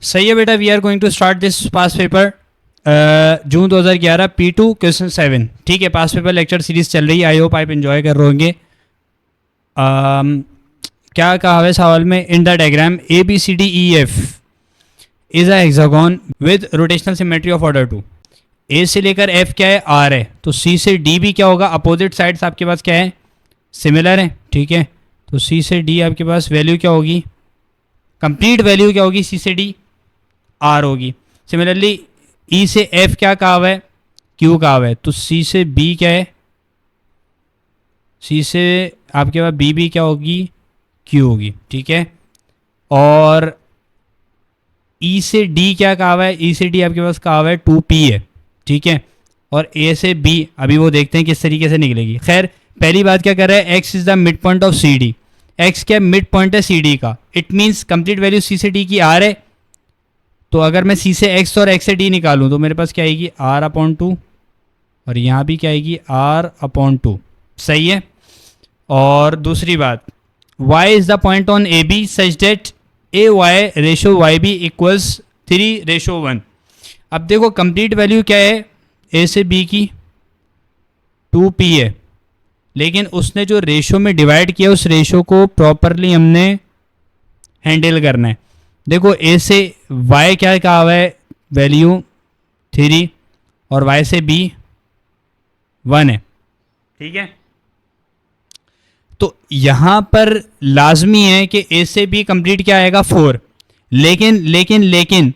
सही है बेटा, we are going to start this past paper June 2011 P2 question 7। ठीक है, पास पेपर लेक्चर सीरीज चल रही है, आई होप आप इन्जॉय कर रहे होंगे। क्या कहा है सवाल में, in the diagram ABCDEF is a hexagon with rotational symmetry of order 2। ए से लेकर एफ क्या है, आर है, तो सी से डी भी क्या होगा, अपोजिट साइड्स आपके पास क्या है, सिमिलर है। ठीक है, तो सी से डी आपके पास वैल्यू क्या होगी, कंप्लीट वैल्यू क्या होगी, सी से डी आर होगी। सिमिलरली ई से एफ क्या कहा हुआ है, क्यू कहा हुआ है, तो सी से बी क्या है, सी से आपके पास बी भी क्या होगी, क्यू होगी। ठीक है, और ई से डी क्या कहा हुआ है, ई से डी आपके पास कहा हुआ है 2P है। ठीक है, और ए से बी अभी वो देखते हैं किस तरीके से निकलेगी। खैर पहली बात क्या कर रहा है, X is the mid point of C D, X क्या मिड पॉइंट है सी डी का, it means complete value C से डी की आर है। तो अगर मैं सी से एक्स और एक्स से डी निकालूं तो मेरे पास क्या आएगी, आर अपॉन 2, और यहाँ भी क्या आएगी, आर अपॉन 2। सही है। और दूसरी बात, y is the point on A B such that A Y ratio Y B equals 3:1। अब देखो कंप्लीट वैल्यू क्या है ए से बी की, 2P है, लेकिन उसने जो रेशो में डिवाइड किया उस रेशो को प्रॉपरली हमने हैंडल करना है। देखो ए से y क्या कहा हुआ है, वैल्यू 3, और y से b 1 है। ठीक है, तो यहाँ पर लाजमी है कि ए से बी कंप्लीट क्या आएगा, 4। लेकिन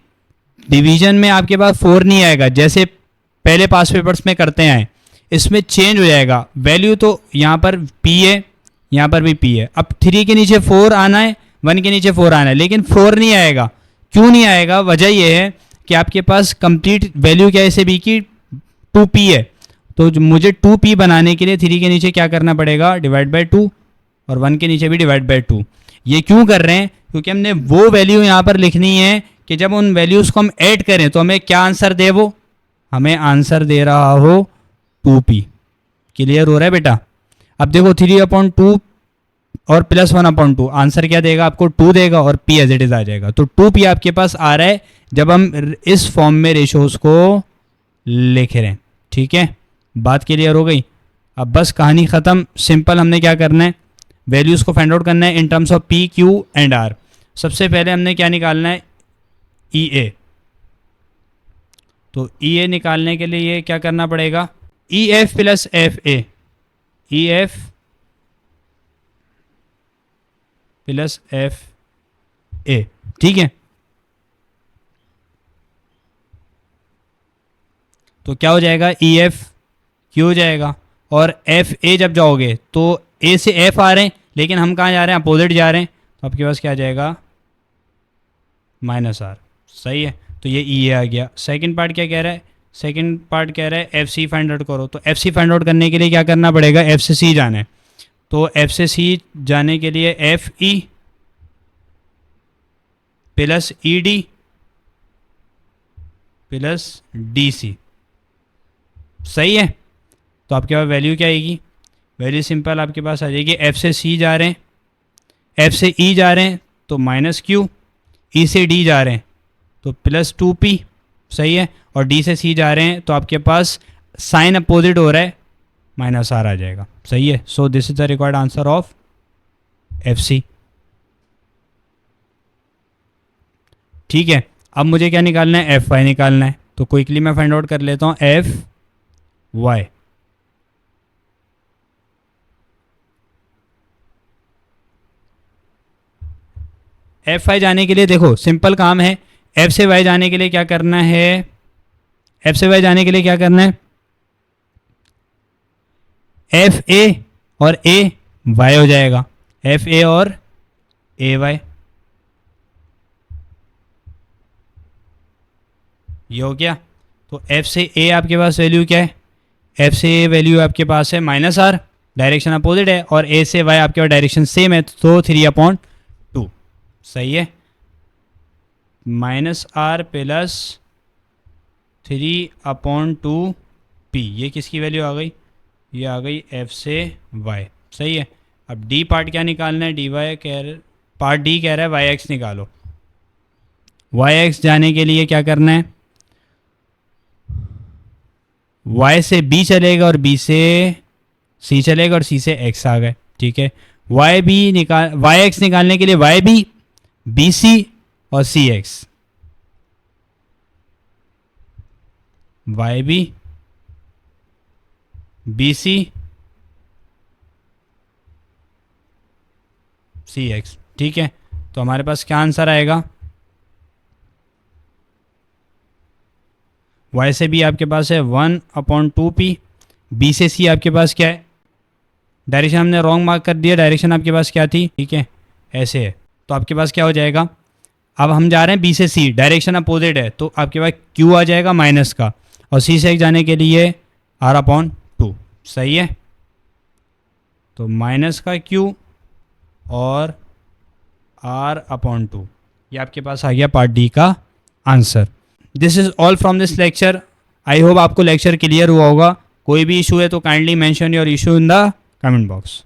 डिवीजन में आपके पास 4 नहीं आएगा जैसे पहले पास पेपर्स में करते हैं, इसमें चेंज हो जाएगा। वैल्यू तो यहाँ पर p है, यहाँ पर भी p है। अब 3 के नीचे 4 आना है, 1 के नीचे 4 आना है, लेकिन 4 नहीं आएगा। क्यों नहीं आएगा, वजह यह है कि आपके पास कंप्लीट वैल्यू क्या है से बी की, 2P है। तो मुझे 2P बनाने के लिए 3 के नीचे क्या करना पड़ेगा, डिवाइड बाय 2, और 1 के नीचे भी डिवाइड बाय 2। ये क्यों कर रहे हैं, क्योंकि हमने वो वैल्यू यहाँ पर लिखनी है कि जब उन वैल्यूज़ को हम ऐड करें तो हमें क्या आंसर दे, वो हमें आंसर दे रहा हो 2P। क्लियर हो रहा है बेटा। अब देखो 3/2 और +1/2 आंसर क्या देगा आपको, 2 देगा, और P एज इट इज आ जाएगा। तो 2P आपके पास आ रहा है जब हम इस फॉर्म में रेशोज को लिख रहे हैं। ठीक है, बात क्लियर हो गई। अब बस कहानी ख़त्म, सिंपल हमने क्या करना है, वैल्यूज़ को फाइंड आउट करना है in terms of P, Q and R। सबसे पहले हमने क्या निकालना है, EA। तो EA निकालने के लिए ये क्या करना पड़ेगा, EF plus FA, EF plus FA। ठीक है, तो क्या हो जाएगा, EF Q हो जाएगा, और FA जब जाओगे तो A से F आ रहे हैं, लेकिन हम कहाँ जा रहे हैं, अपोजिट जा रहे हैं, तो आपके पास क्या आ जाएगा, -R। सही है, तो ये EA आ गया। सेकंड पार्ट क्या कह रहा है, सेकंड पार्ट कह रहा है FC फाइंड आउट करो। तो FC फाइंड आउट करने के लिए क्या करना पड़ेगा, F से C जाना है। तो F से C जाने के लिए FE plus ED plus DC। सही है, तो आपके पास वैल्यू क्या आएगी, वैल्यू सिंपल आपके पास आ जाएगी, F से C जा रहे हैं, F से E जा रहे हैं तो -Q, E से D जा रहे हैं तो +2P। सही है, और D से C जा रहे हैं तो आपके पास साइन अपोजिट हो रहा है, -R आ जाएगा। सही है, so this is the required answer of FC। ठीक है, अब मुझे क्या निकालना है, FY निकालना है। तो क्विकली मैं फाइंड आउट कर लेता हूँ FY। FY जाने के लिए देखो सिंपल काम है, F से Y जाने के लिए क्या करना है, F से Y जाने के लिए क्या करना है, FA और AY हो जाएगा, FA और AY। ये हो गया। तो F से A आपके पास वैल्यू क्या है, F से A वैल्यू आपके पास है -R, डायरेक्शन अपोजिट है, और A से Y आपके पास डायरेक्शन सेम है, तो 3/2। सही है, -R प्लस 3/2P। ये किसकी वैल्यू आ गई, ये आ गई F से Y। सही है, अब D पार्ट क्या निकालना है, dy कह रहे, पार्ट D कह रहा है yx निकालो। वाई एक्स जाने के लिए क्या करना है, y से b चलेगा और b से c चलेगा और c से x आ गए, ठीक है। y x निकालने के लिए y b b c और c x, y b b c c x, ठीक है। तो हमारे पास क्या आंसर आएगा, y से b आपके पास है 1/2p, b से c आपके पास क्या है, डायरेक्शन हमने रॉन्ग मार्क कर दिया, डायरेक्शन आपके पास क्या थी, ठीक है ऐसे है। तो आपके पास क्या हो जाएगा, अब हम जा रहे हैं b से c, डायरेक्शन अपोजिट है, तो आपके पास q आ जाएगा माइनस का, और c से x जाने के लिए r/2, सही है। तो माइनस का q और r/2, ये आपके पास आ गया पार्ट डी का answer. This is all from this lecture. I hope आपको लेक्चर क्लियर हुआ होगा। कोई भी इशू है तो kindly mention your issue in the comment box.